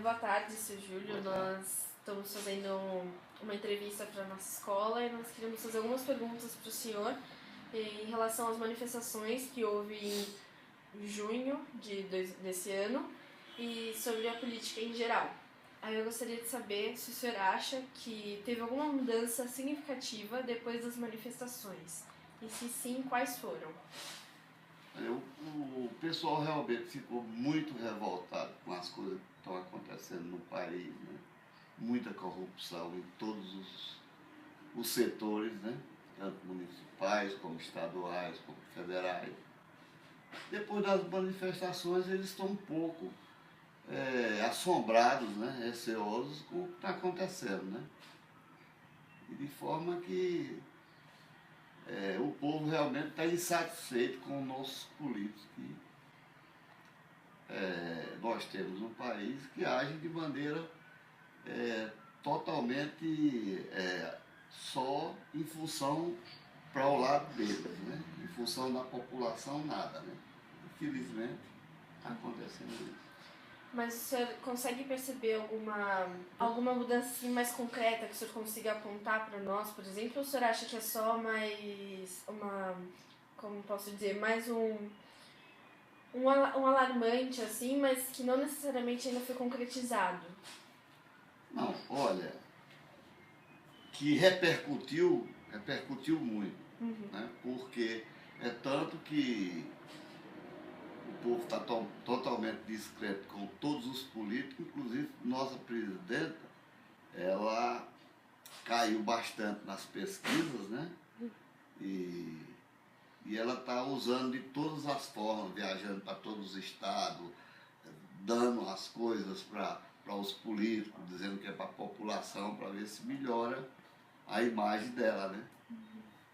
Boa tarde, seu Júlio. Nós estamos fazendo uma entrevista para a nossa escola e nós queríamos fazer algumas perguntas para o senhor em relação às manifestações que houve em junho desse ano e sobre a política em geral. Aí eu gostaria de saber se o senhor acha que teve alguma mudança significativa depois das manifestações e se sim, quais foram? O pessoal realmente ficou muito revoltado com as coisas que estão acontecendo no país, né? Muita corrupção em todos os setores, né? Tanto municipais, como estaduais, como federais. Depois das manifestações, eles estão um pouco assombrados, né? Receosos com o que está acontecendo, né? E de forma que o povo realmente está insatisfeito com os nossos políticos que nós temos um país que age de maneira totalmente só em função para o lado deles, né? Em função da população, nada, né? Infelizmente, está acontecendo isso. Mas o senhor consegue perceber alguma mudança assim, mais concreta que o senhor consiga apontar para nós, por exemplo? Ou o senhor acha que é só mais como posso dizer, mais um alarmante, assim, mas que não necessariamente ainda foi concretizado? Não, olha, que repercutiu muito, né? Porque é tanto que o povo está totalmente discreto com todos os políticos, inclusive nossa presidenta, ela caiu bastante nas pesquisas, né? E ela está usando de todas as formas, viajando para todos os estados, dando as coisas para os políticos, dizendo que é para a população, para ver se melhora a imagem dela, né?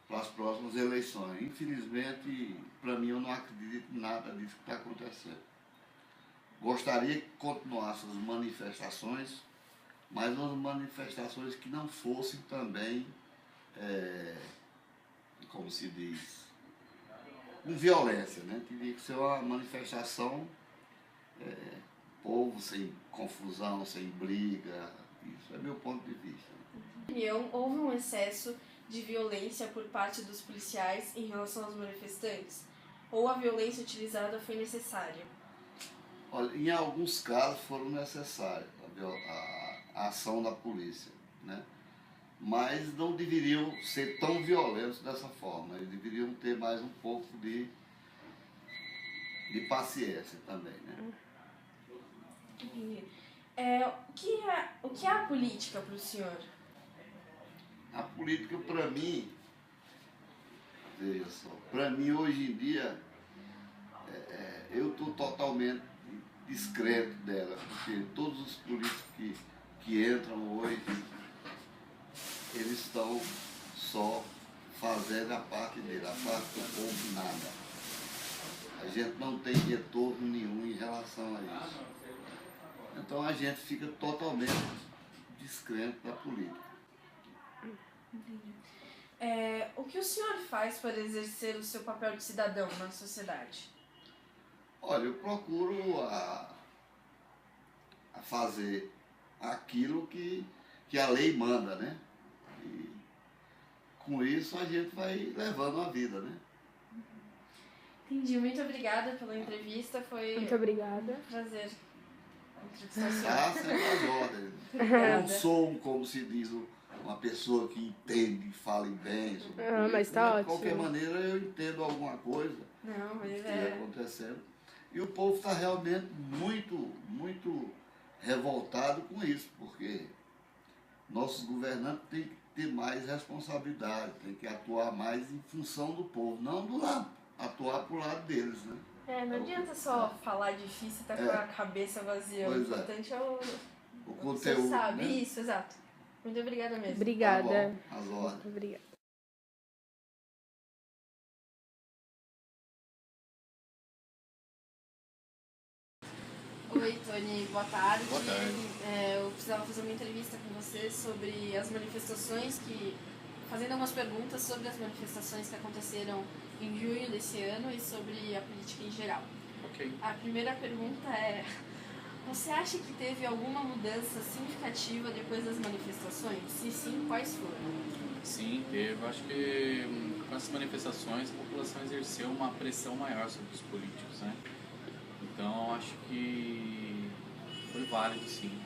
Para as próximas eleições. Infelizmente, para mim, eu não acredito em nada disso que está acontecendo. Gostaria que continuassem as manifestações, mas umas manifestações que não fossem também, como se diz, com violência, né? Teria que ser uma manifestação, povo sem confusão, sem briga. Isso é meu ponto de vista. Houve um excesso de violência por parte dos policiais em relação aos manifestantes? Ou a violência utilizada foi necessária? Olha, em alguns casos foram necessárias a ação da polícia, né? Mas não deveriam ser tão violentos dessa forma. Eles deveriam ter mais um pouco de paciência também, né? O que é a política para o senhor? A política, para mim, veja só, para mim hoje em dia, eu estou totalmente discreto dela, porque todos os políticos que entram hoje, eles estão só fazendo a parte dele, a parte do povo nada. A gente não tem retorno nenhum em relação a isso. Então a gente fica totalmente descrente da política. O que o senhor faz para exercer o seu papel de cidadão na sociedade? Olha, eu procuro a fazer aquilo que a lei manda, né? E com isso a gente vai levando a vida, né? Entendi. Muito obrigada pela entrevista. Foi Muito obrigada. Um prazer. Sempre às ordens. Eu não sou, como se diz, uma pessoa que entende e fale bem sobre isso. Mas tá ótimo. De qualquer maneira, eu entendo alguma coisa que está acontecendo. E o povo está realmente muito revoltado com isso, porque nossos governantes têm que ter mais responsabilidade, têm que atuar mais em função do povo, não do lado, atuar para o lado deles, né? Não adianta só falar difícil e estar com a cabeça vazia. O importante é o conteúdo. Você sabe, né? Isso, exato. Muito obrigada mesmo. Obrigada. Tá bom, às ordens. Muito obrigada. Oi, Tony, boa tarde. Boa tarde. Eu precisava fazer uma entrevista com você sobre as manifestações fazendo algumas perguntas sobre as manifestações que aconteceram em junho desse ano e sobre a política em geral. Ok. A primeira pergunta é: Você acha que teve alguma mudança significativa depois das manifestações? Se sim, quais foram? Sim, teve. Eu acho que com essas manifestações a população exerceu uma pressão maior sobre os políticos, né? Então acho que foi válido, sim.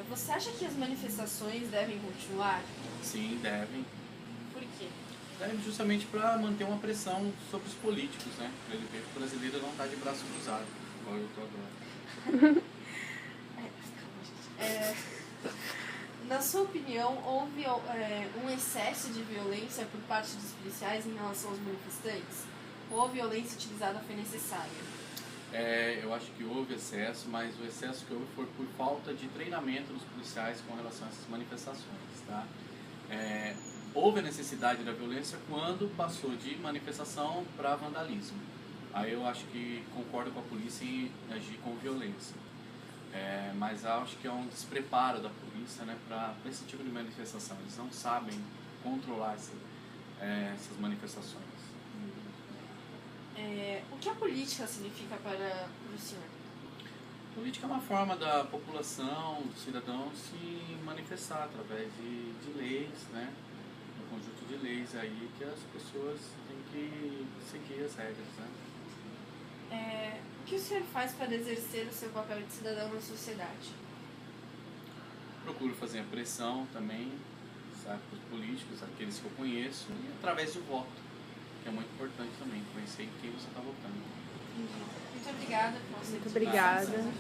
Você acha que as manifestações devem continuar? Sim, devem. Por quê? Devem justamente para manter uma pressão sobre os políticos, né? Para ele ver que o brasileiro não está de braço cruzado, igual eu tô agora. Na sua opinião, houve um excesso de violência por parte dos policiais em relação aos manifestantes? Ou a violência utilizada foi necessária? Eu acho que houve excesso, mas o excesso que houve foi por falta de treinamento dos policiais com relação a essas manifestações, tá? Houve a necessidade da violência quando passou de manifestação para vandalismo. Aí eu acho que concordo com a polícia em agir com violência. Mas acho que é um despreparo da polícia, né, para esse tipo de manifestação. Eles não sabem controlar essas manifestações. O que a política significa para o senhor? Política é uma forma da população, do cidadão se manifestar através de leis, né? Um conjunto de leis aí que as pessoas têm que seguir as regras, né? O que o senhor faz para exercer o seu papel de cidadão na sociedade? Procuro fazer a pressão também, sabe, para os políticos, aqueles que eu conheço, e através do voto, que é muito importante também, conhecer em quem você está votando. Muito obrigada por você. Muito obrigada.